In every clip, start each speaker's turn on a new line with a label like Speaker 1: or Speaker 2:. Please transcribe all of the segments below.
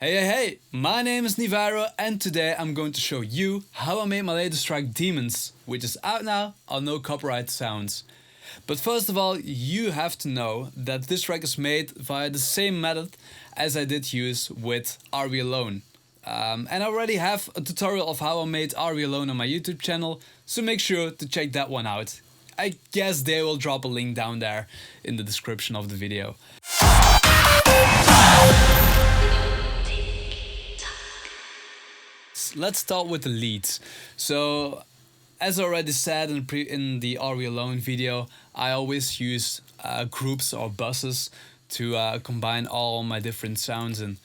Speaker 1: Hey, my name is NIVIRO and today I'm going to show you how I made my latest track Demons, which is out now on no copyright sounds. But first of all, you have to know that this track is made via the same method as I did use with Are We Alone. And I already have a tutorial of how I made Are We Alone on my YouTube channel, so make sure to check that one out. I guess they will drop a link down there in the description of the video. Let's start with the leads. So, as I already said in the Are We Alone video, I always use groups or buses to combine all my different sounds in.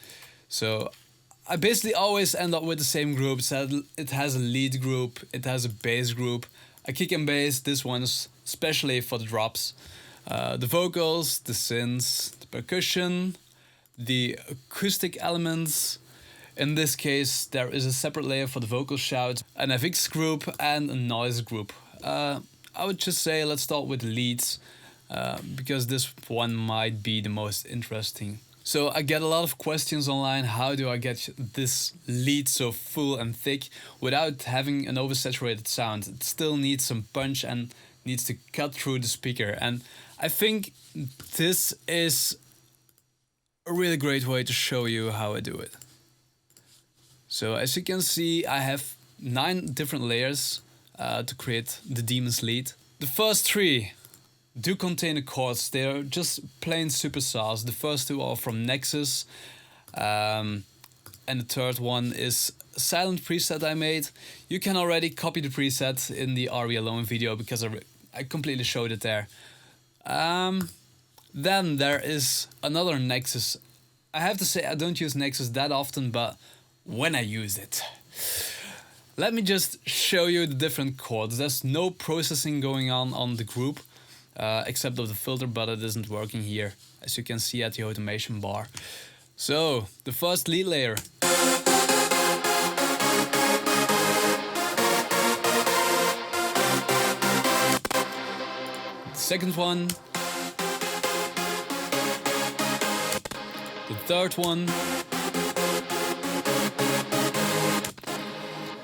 Speaker 1: So I basically always end up with the same groups. It has a lead group, it has a bass group, a kick and bass. This one is especially for the drops. The vocals, the synths, the percussion, the acoustic elements. In this case, there is a separate layer for the vocal shouts, an FX group and a noise group. I would just say let's start with the leads, because this one might be the most interesting. So I get a lot of questions online, how do I get this lead so full and thick without having an oversaturated sound? It still needs some punch and needs to cut through the speaker. And I think this is a really great way to show you how I do it. So as you can see, I have 9 different layers to create the Demons lead. The first 3 do contain the chords. They're just plain superstars. The first 2 are from Nexus, and the third one is a silent preset I made. You can already copy the preset in the Are We Alone video because I completely showed it there. Then there is another Nexus. I have to say I don't use Nexus that often, but when I use it. Let me just show you the different chords. There's no processing going on the group, except of the filter, but it isn't working here, as you can see at the automation bar. So, the first lead layer. The second one. The third one.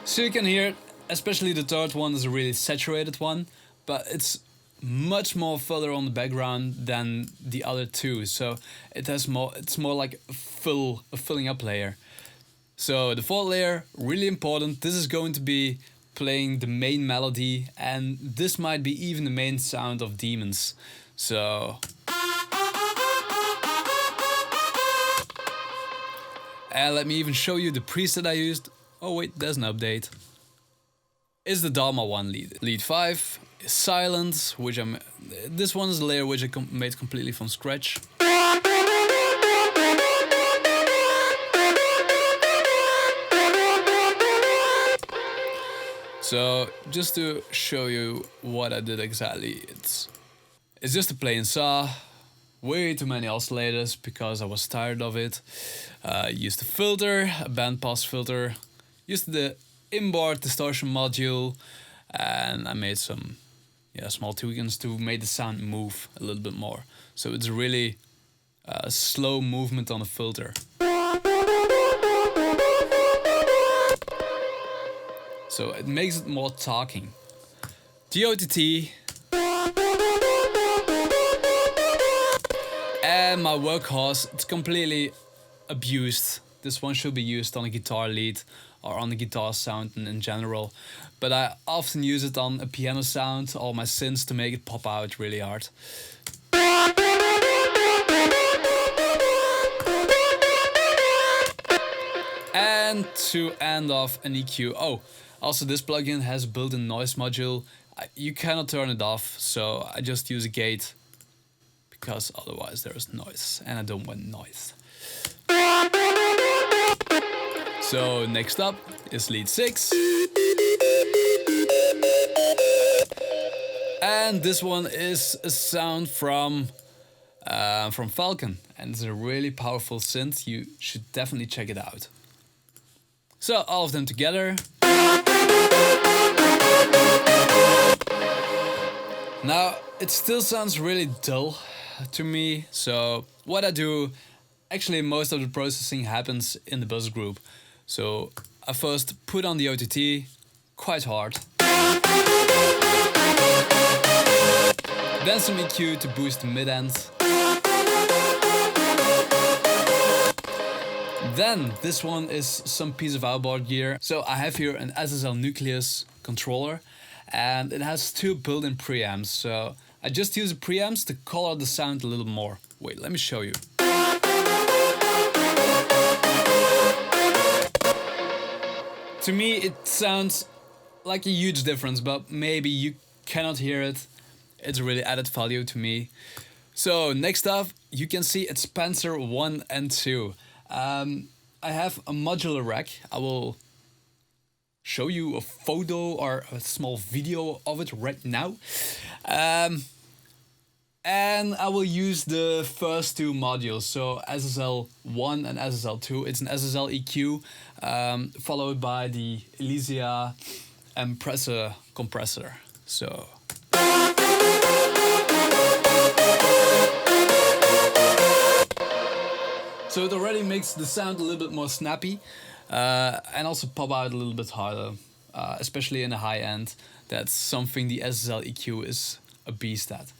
Speaker 1: So you can hear, especially the third one is a really saturated one, but it's much more further on the background than the other 2. So it's more like a filling up layer. So the fourth layer, really important. This is going to be playing the main melody, and this might be even the main sound of Demons. So and let me even show you the preset I used. Oh wait, there's an update. Is the Dharma one lead. Lead 5 is Silence, which this one is a layer which I made completely from scratch. So just to show you what I did exactly, it's just a plain saw. Way too many oscillators because I was tired of it. Used a filter, a bandpass filter. Used the inboard distortion module, and I made some small tweakings to make the sound move a little bit more. So it's really a slow movement on the filter. So it makes it more talking. The OTT. And my workhorse, it's completely abused. This one should be used on a guitar lead or on the guitar sound in general. But I often use it on a piano sound or my synths to make it pop out really hard. And to end off an EQ. Oh, also this plugin has a built-in noise module. You cannot turn it off, so I just use a gate because otherwise there is noise and I don't want noise. So next up is lead 6. And this one is a sound from Falcon, and it's a really powerful synth. You should definitely check it out. So all of them together. Now it still sounds really dull to me, so what I do actually most of the processing happens in the bus group. So I first put on the OTT quite hard. Then some EQ to boost the mid-end. Then this one is some piece of outboard gear. So I have here an SSL Nucleus controller and it has 2 built-in preamps. So I just use the preamps to color the sound a little more. Wait, let me show you. To me it sounds like a huge difference, but maybe you cannot hear it. It's really added value to me. So next up, you can see it's Spencer 1 and 2. I have a modular rack. I will show you a photo or a small video of it right now. And I will use the first 2 modules, so SSL 1 and SSL 2. It's an SSL EQ, followed by the Elysia Empressor compressor. So it already makes the sound a little bit more snappy and also pop out a little bit harder, especially in the high end. That's something the SSL EQ is a beast at.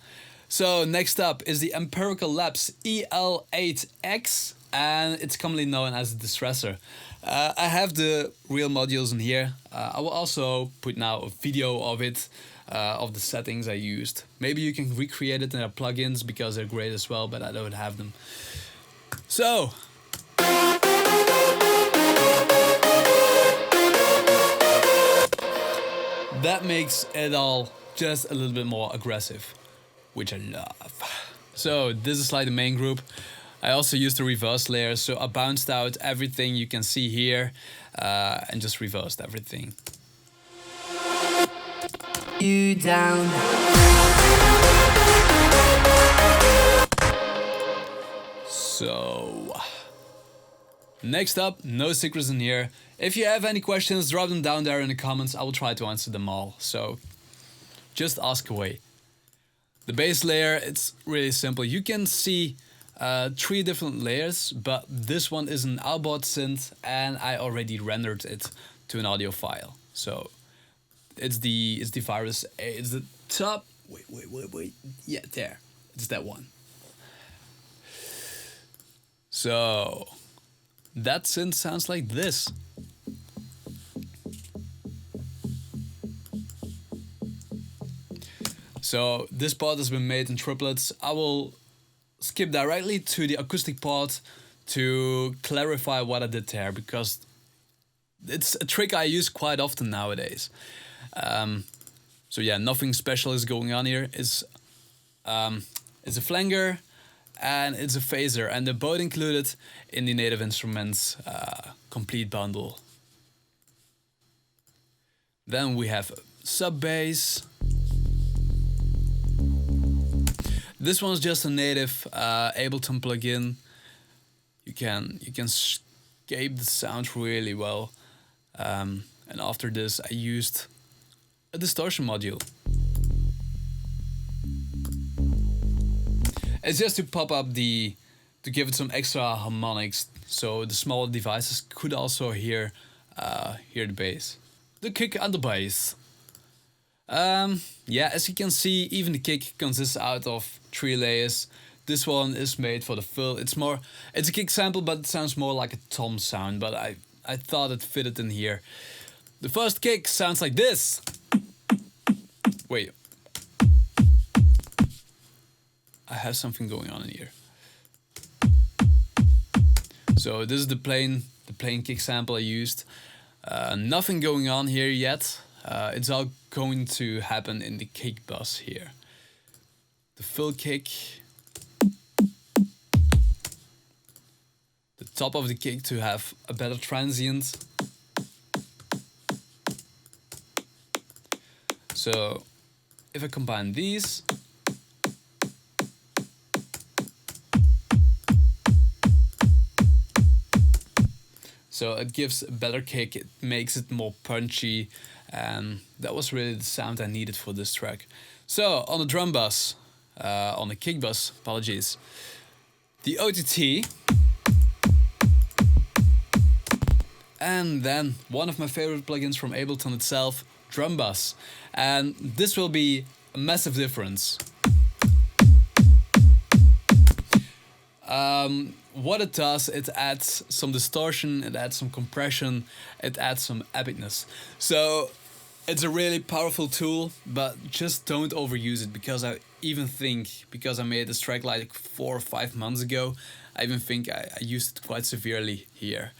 Speaker 1: So next up is the Empirical Labs EL8X, and it's commonly known as the Distressor. I have the real modules in here. I will also put now a video of it, of the settings I used. Maybe you can recreate it in our plugins because they're great as well, but I don't have them. So that makes it all just a little bit more aggressive, which I love. So this is like the main group. I also used the reverse layer, so I bounced out everything you can see here and just reversed everything. You down. So next up, no secrets in here. If you have any questions, drop them down there in the comments. I will try to answer them all. So just ask away. The base layer, it's really simple. You can see 3 different layers, but this one is an outboard synth and I already rendered it to an audio file. So it's the virus. It's the top. Wait. Yeah, there. It's that one. So that synth sounds like this. So this part has been made in triplets. I will skip directly to the acoustic part to clarify what I did there, because it's a trick I use quite often nowadays. So yeah, nothing special is going on here. It's a flanger and it's a phaser, and they're both included in the Native Instruments complete bundle. Then we have sub bass. This one's just a native Ableton plugin. You can escape the sound really well. And after this, I used a distortion module. It's just to pop up to give it some extra harmonics, so the smaller devices could also hear the bass, the kick and the bass. Yeah, as you can see, even the kick consists out of 3 layers. This one is made for the fill. It's a kick sample, but it sounds more like a tom sound, but I thought it fitted in here. The first kick sounds like this. Wait. I have something going on in here. So this is the plain kick sample I used. Nothing going on here yet. It's all going to happen in the kick bus here. The fill kick. The top of the kick to have a better transient. So if I combine these, so it gives a better kick, it makes it more punchy, and that was really the sound I needed for this track. So on the drum bus, on the kick bus, apologies, the OTT And then one of my favorite plugins from Ableton itself, Drumbus. And this will be a massive difference. What it does, it adds some distortion, it adds some compression, it adds some epicness. So it's a really powerful tool, but just don't overuse it, because I even think, because I made this track like 4 or 5 months ago, I even think I used it quite severely here.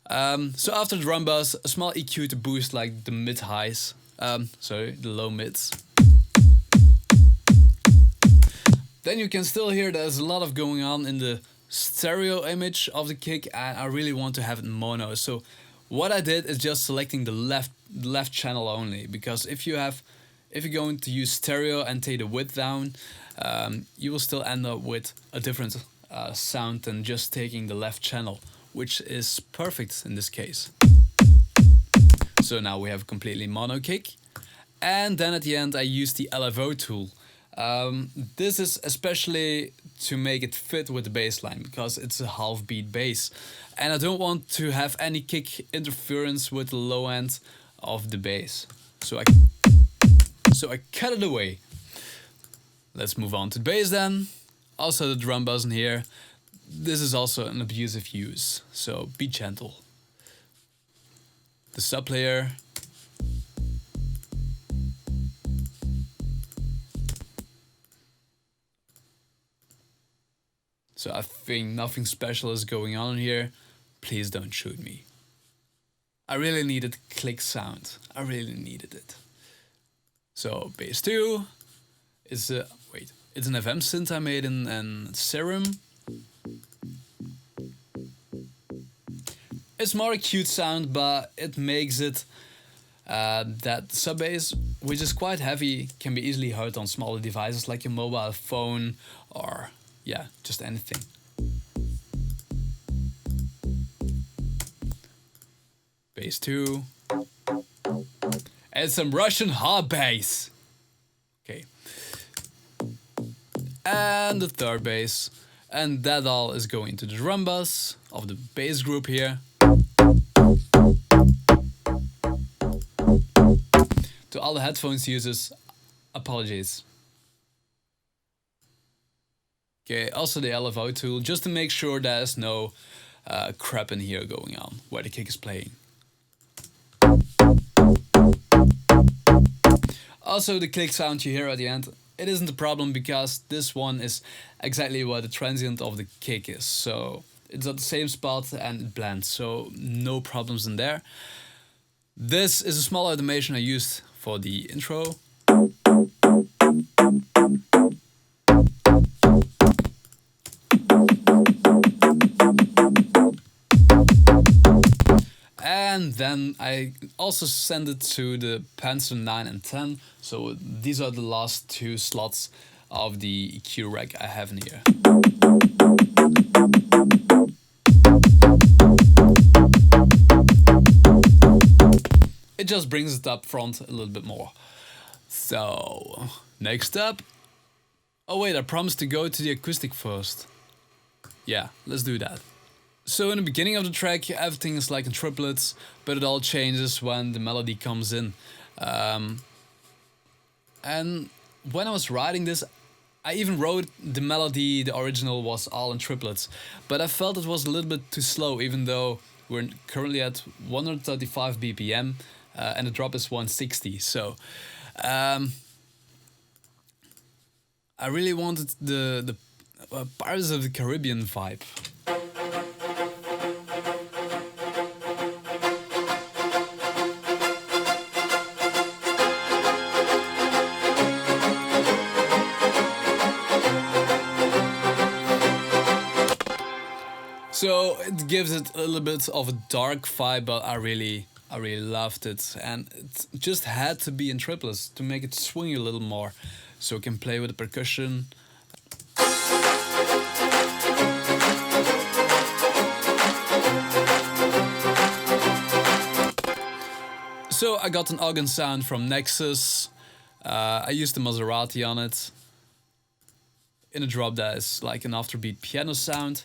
Speaker 1: So after Drumbus, a small EQ to boost like the mid-highs, the low mids. Then you can still hear there's a lot of going on in the stereo image of the kick, and I really want to have it mono. So what I did is just selecting the left channel only, because if you're going to use stereo and take the width down, you will still end up with a different sound than just taking the left channel, which is perfect in this case. So now we have a completely mono kick, and then at the end I use the LFO tool. This is especially to make it fit with the bass line, because it's a half beat bass, and I don't want to have any kick interference with the low end of the bass. So I cut it away. Let's move on to the bass then. Also the drum buzz in here. This is also an abusive use, so be gentle. The sub layer. So I think nothing special is going on here. Please don't shoot me. I really needed click sound. I really needed it. So bass 2 is it's an FM synth I made in Serum. It's more a cute sound, but it makes it that sub bass, which is quite heavy, can be easily heard on smaller devices like your mobile phone or just anything. Bass 2. And some Russian hard bass. Okay. And the third bass. And that all is going to the drum bus of the bass group here. To all the headphones users, apologies. Okay, also the LFO tool, just to make sure there's no crap in here going on where the kick is playing. Also the click sound you hear at the end, it isn't a problem, because this one is exactly where the transient of the kick is. So it's at the same spot and it blends, so no problems in there. This is a small automation I used for the intro. And then I also send it to the Panzer 9 and 10. So these are the last 2 slots of the EQ rack I have in here. It just brings it up front a little bit more. So next up. Oh wait, I promised to go to the acoustic first. Yeah, let's do that. So in the beginning of the track, everything is like in triplets, but it all changes when the melody comes in. And when I was writing this, I even wrote the melody, the original was all in triplets, but I felt it was a little bit too slow, even though we're currently at 135 BPM and the drop is 160. So I really wanted the Pirates of the Caribbean vibe. So it gives it a little bit of a dark vibe, but I really loved it, and it just had to be in triplets to make it swing a little more, so it can play with the percussion. So I got an organ sound from Nexus. I used the Maserati on it. In a drop that is like an afterbeat piano sound.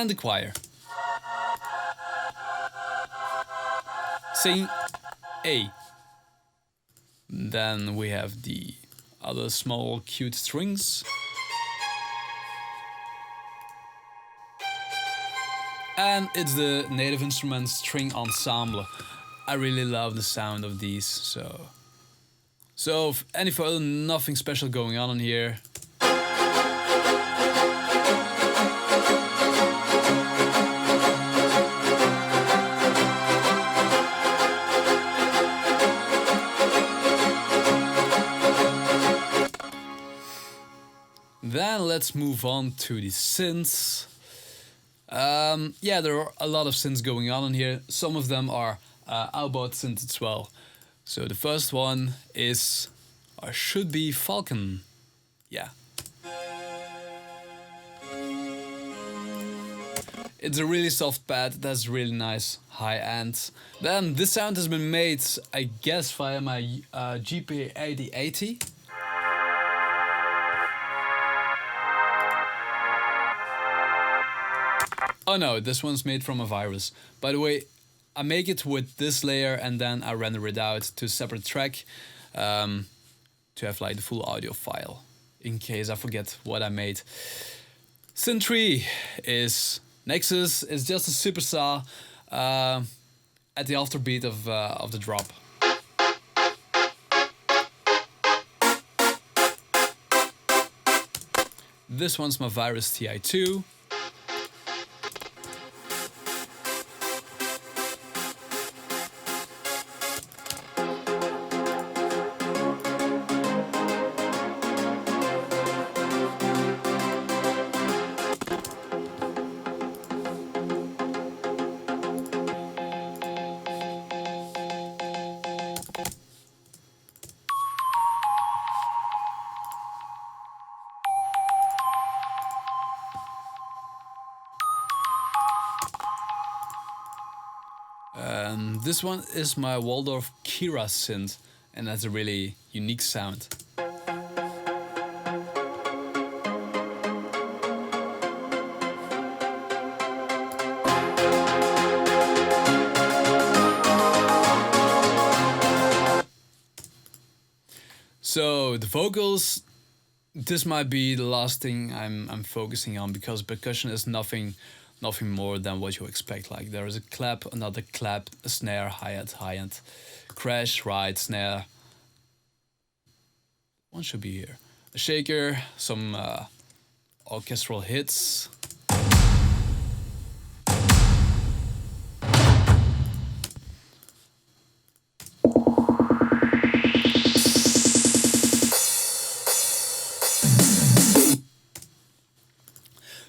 Speaker 1: and the choir. Sing A. Then we have the other small cute strings. And it's the Native Instruments string ensemble. I really love the sound of these, so any further, nothing special going on in here. Then let's move on to the synths. Yeah, there are a lot of synths going on in here. Some of them are outboard synths as well. So the first one is, or should be, Falcon. Yeah. It's a really soft pad that's really nice high end. Then this sound has been made, I guess, via my GP8080. Oh no, this one's made from a virus. By the way, I make it with this layer and then I render it out to a separate track to have like the full audio file in case I forget what I made. Synth 3 is Nexus, is just a super saw at the afterbeat of the drop. This one's my Virus TI2. This one is my Waldorf Kira synth, and that's a really unique sound. So the vocals, this might be the last thing I'm focusing on, because percussion is nothing more than what you expect. Like there is a clap, another clap, a snare, hi-hat, crash, ride, snare. One should be here. A shaker, some orchestral hits.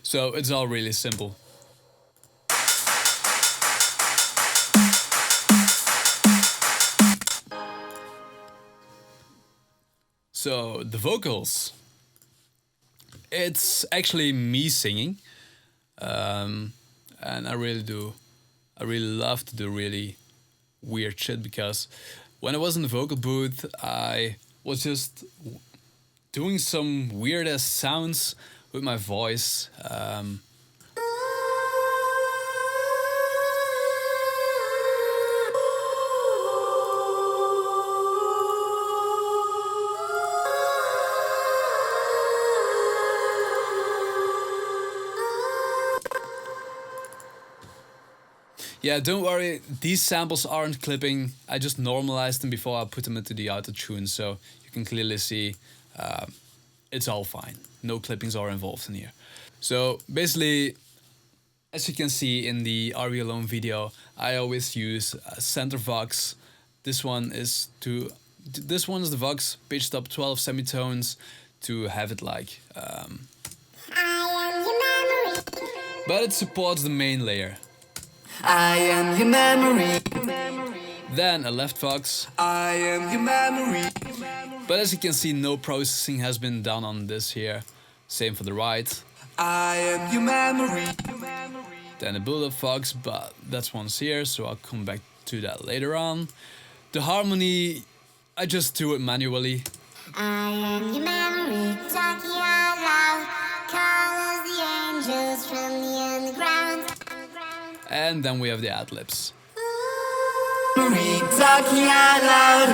Speaker 1: So it's all really simple. So the vocals, it's actually me singing, and I really love to do really weird shit, because when I was in the vocal booth, I was just doing some weird ass sounds with my voice. Yeah, don't worry, these samples aren't clipping. I just normalized them before I put them into the auto-tune, so you can clearly see it's all fine. No clippings are involved in here. So basically, as you can see in the Are We Alone video, I always use center Vox. This one is the Vox pitched up 12 semitones to have it like. But it supports the main layer.
Speaker 2: I am your memory.
Speaker 1: Then a left Vox.
Speaker 2: I am your memory.
Speaker 1: But as you can see, no processing has been done on this here. Same for the right.
Speaker 2: I am your memory.
Speaker 1: Then a build-up Vox, but that's once here, so I'll come back to that later on. The harmony, I just do it manually.
Speaker 3: I am your memory, talking out loud, call us the angels from the underground.
Speaker 1: And then we have the ad-libs.
Speaker 2: Talking out loud.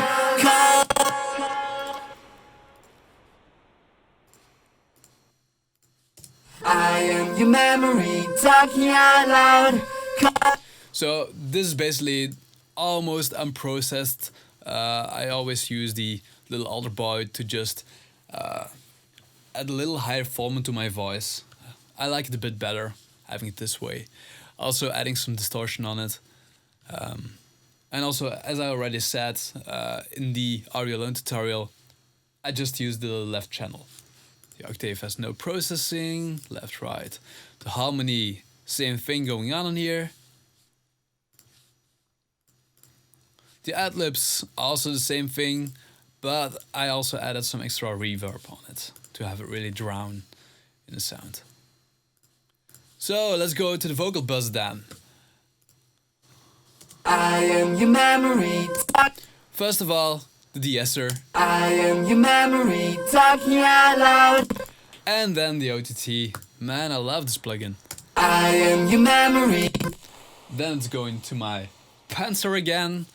Speaker 2: I am your memory, talking out loud.
Speaker 1: So this is basically almost unprocessed. I always use the little alter boy to just add a little higher volume to my voice. I like it a bit better having it this way. Also adding some distortion on it. And also, as I already said in the audio alone tutorial, I just used the left channel. The octave has no processing, left, right. The harmony, same thing going on in here. The ad-libs, also the same thing, but I also added some extra reverb on it to have it really drown in the sound. So let's go to the vocal buzz then.
Speaker 2: I am your memory.
Speaker 1: First of all, the de-esser.
Speaker 2: I am your memory, talking out loud.
Speaker 1: And then the OTT. Man, I love this plugin.
Speaker 2: I am your memory.
Speaker 1: Then it's going to my Panzer again.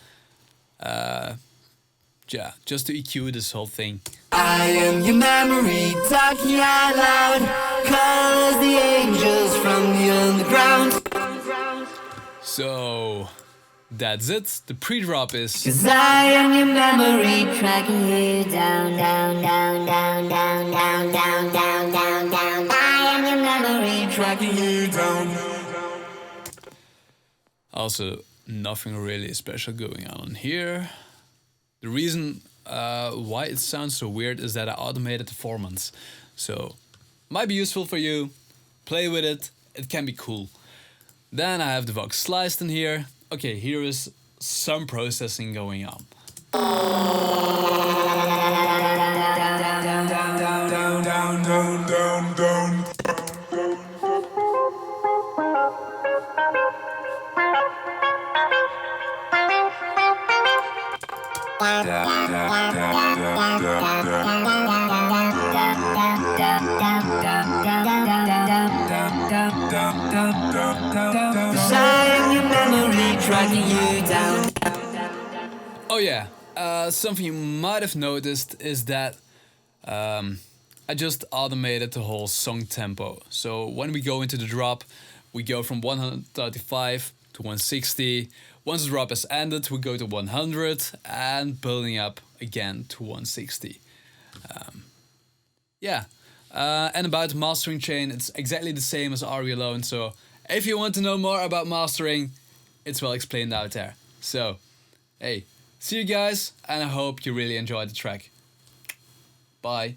Speaker 1: Yeah, just to EQ this whole thing.
Speaker 2: I am your memory, talking out loud. Call us the angels from the underground.
Speaker 1: So that's it. The pre-drop is.
Speaker 2: 'Cause I am your memory,
Speaker 3: Tracking you down, down, down, down, down, down, down, down, down, down. I am your memory.
Speaker 2: tracking you down.
Speaker 1: Also, nothing really special going on here. The reason why it sounds so weird is that I automated the formants. So, might be useful for you. Play with it. It can be cool. Then I have the Vox sliced in here. Okay, here is some processing going on. Oh yeah, something you might have noticed is that I just automated the whole song tempo. So when we go into the drop, we go from 135 to 160. Once the drop has ended, we go to 100 and building up again to 160. And about mastering chain, it's exactly the same as RE alone. So if you want to know more about mastering, it's well explained out there. So, hey, see you guys, and I hope you really enjoyed the track. Bye.